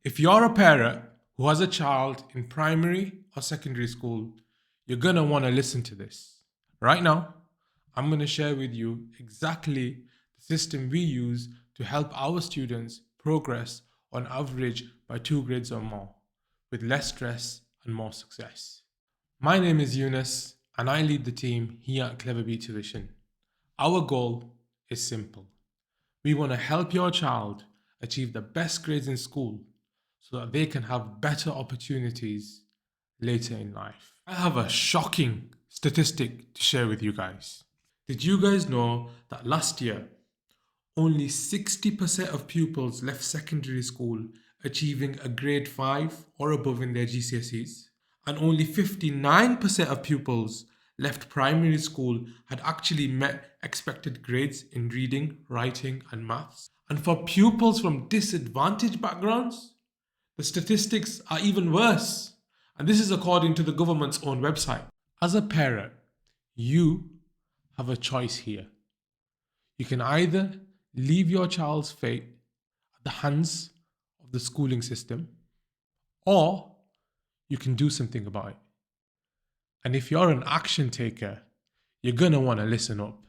If you're a parent who has a child in primary or secondary school, you're going to want to listen to this. Right now, I'm going to share with you exactly the system we use to help our students progress on average by 2 grades or more, with less stress and more success. My name is Yunus, and I lead the team here at CleverBee Tuition. Our goal is simple. We want to help your child achieve the best grades in school so that they can have better opportunities later in life. I have a shocking statistic to share with you guys. Did you guys know that last year, only 60% of pupils left secondary school achieving a grade 5 or above in their GCSEs? And only 59% of pupils left primary school had actually met expected grades in reading, writing, and maths. And for pupils from disadvantaged backgrounds, the statistics are even worse. And this is according to the government's own website. As a parent, you have a choice here. You can either leave your child's fate at the hands of the schooling system, or you can do something about it. And if you're an action taker, you're gonna want to listen up.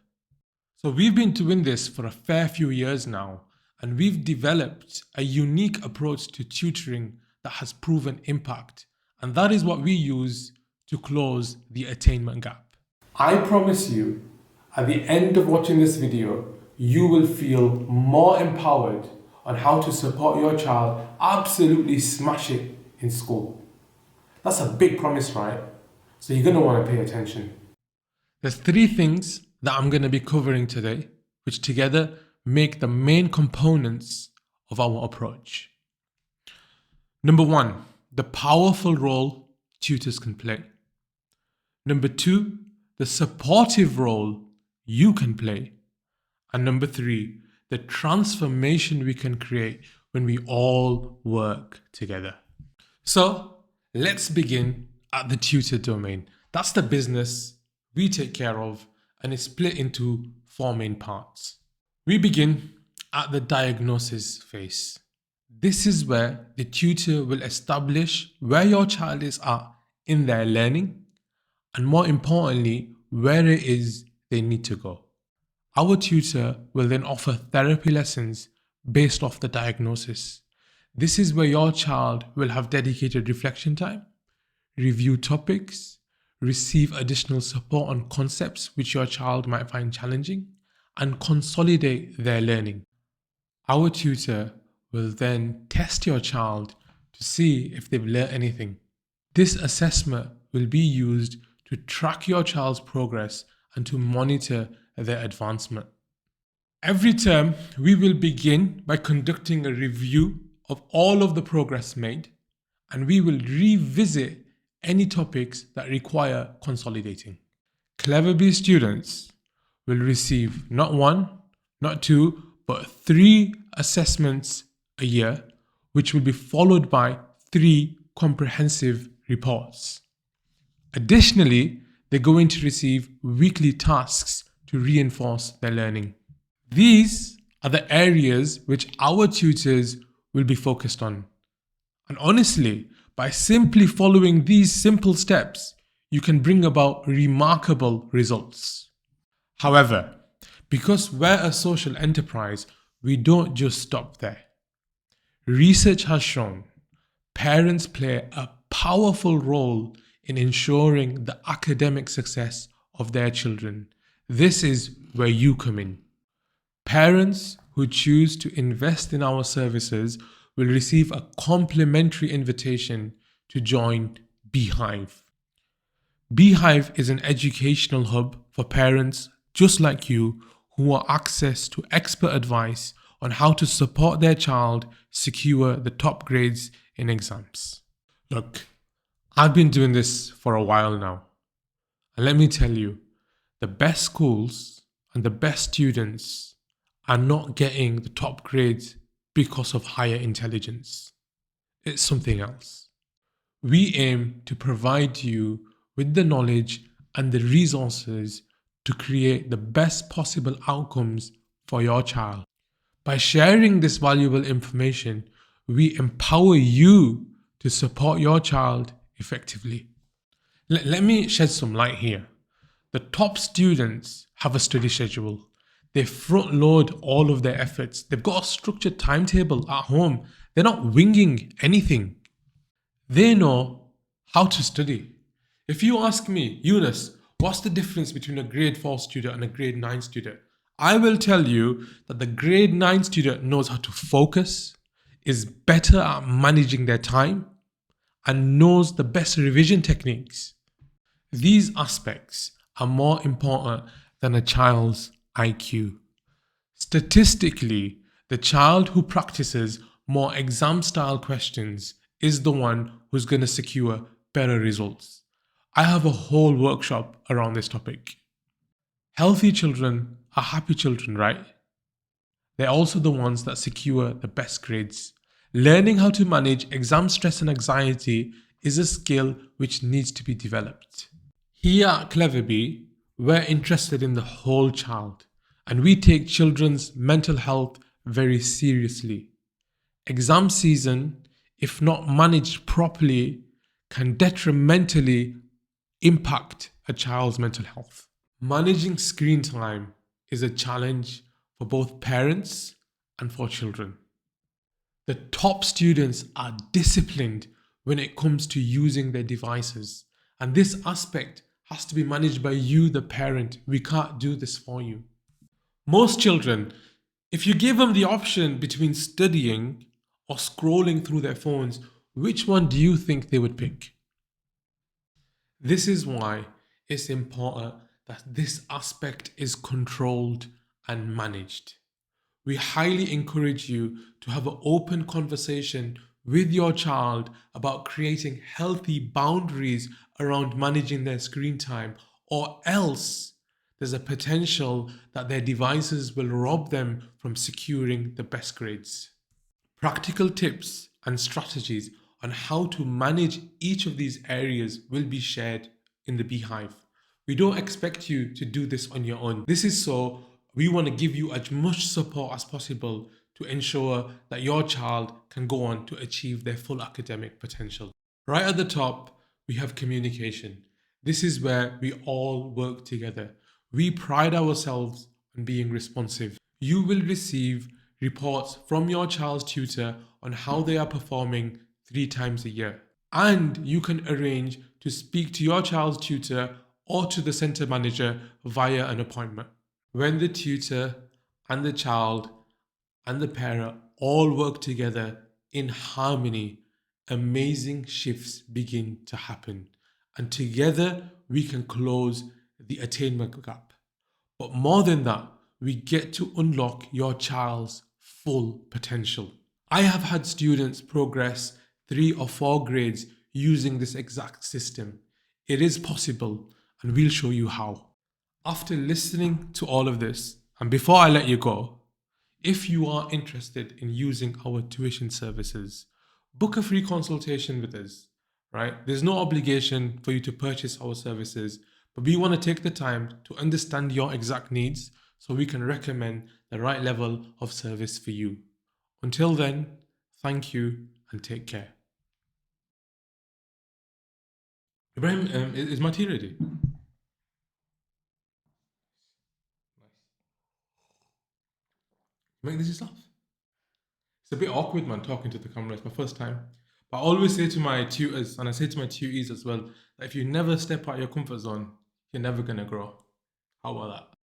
So we've been doing this for a fair few years now, and we've developed a unique approach to tutoring that has proven impact. And that is what we use to close the attainment gap. I promise you, at the end of watching this video, you will feel more empowered on how to support your child absolutely smash it in school. That's a big promise, right? So you're going to want to pay attention. There's 3 things that I'm going to be covering today, which together make the main components of our approach. Number 1, the powerful role tutors can play. Number 2, the supportive role you can play. And number 3, the transformation we can create when we all work together. So let's begin at the tutor domain. That's the business we take care of, and it's split into 4 main parts. We begin at the diagnosis phase. This is where the tutor will establish where your child is at in their learning, and more importantly, where it is they need to go. Our tutor will then offer therapy lessons based off the diagnosis. This is where your child will have dedicated reflection time, review topics, receive additional support on concepts which your child might find challenging, and consolidate their learning. Our tutor will then test your child to see if they've learned anything. This assessment will be used to track your child's progress and to monitor their advancement. Every term, we will begin by conducting a review of all of the progress made, and we will revisit any topics that require consolidating. CleverBee students will receive not 1, not 2, but 3 assessments a year, which will be followed by 3 comprehensive reports. Additionally, they're going to receive weekly tasks to reinforce their learning. These are the areas which our tutors will be focused on. And honestly, by simply following these simple steps, you can bring about remarkable results. However, because we're a social enterprise, we don't just stop there. Research has shown parents play a powerful role in ensuring the academic success of their children. This is where you come in. Parents who choose to invest in our services will receive a complimentary invitation to join Beehive. Beehive is an educational hub for parents just like you who want access to expert advice on how to support their child secure the top grades in exams. Look, I've been doing this for a while now, and let me tell you, the best schools and the best students are not getting the top grades because of higher intelligence. It's something else. We aim to provide you with the knowledge and the resources to create the best possible outcomes for your child. By sharing this valuable information, we empower you to support your child effectively. Let me shed some light here. The top students have a study schedule. They front load all of their efforts. They've got a structured timetable at home. They're not winging anything. They know how to study. If you ask me, Eunice, what's the difference between a grade 4 student and a grade 9 student? I will tell you that the grade 9 student knows how to focus, is better at managing their time, and knows the best revision techniques. These aspects are more important than a child's IQ. Statistically, the child who practices more exam style questions is the one who's going to secure better results. I have a whole workshop around this topic. Healthy children are happy children, right? They're also the ones that secure the best grades. Learning how to manage exam stress and anxiety is a skill which needs to be developed. Here at CleverBee, we're interested in the whole child, and we take children's mental health very seriously. Exam season, if not managed properly, can detrimentally impact a child's mental health. Managing screen time is a challenge for both parents and for children. The top students are disciplined when it comes to using their devices, and this aspect has to be managed by you, the parent. We can't do this for you. Most children, if you give them the option between studying or scrolling through their phones, which one do you think they would pick? This is why it's important that this aspect is controlled and managed. We highly encourage you to have an open conversation with your child about creating healthy boundaries around managing their screen time, or else there's a potential that their devices will rob them from securing the best grades. Practical tips and strategies on how to manage each of these areas will be shared in the Beehive. We don't expect you to do this on your own. This is so we want to give you as much support as possible to ensure that your child can go on to achieve their full academic potential. Right at the top, we have communication. This is where we all work together. We pride ourselves on being responsive. You will receive reports from your child's tutor on how they are performing 3 times a year. And you can arrange to speak to your child's tutor or to the center manager via an appointment. When the tutor and the child and the parent all work together in harmony, amazing shifts begin to happen. And together we can close the attainment gap. But more than that, we get to unlock your child's full potential. I have had students progress 3 or 4 grades using this exact system. It is possible, and we'll show you how. After listening to all of this, and before I let you go, if you are interested in using our tuition services, book a free consultation with us, right? There's no obligation for you to purchase our services, but we want to take the time to understand your exact needs so we can recommend the right level of service for you. Until then, thank you and take care. Ibrahim, is my tea ready? Make this yourself. It's a bit awkward, man, talking to the camera. It's my first time. But I always say to my tutors, and I say to my tutees as well, that if you never step out your comfort zone, you're never going to grow. How about that?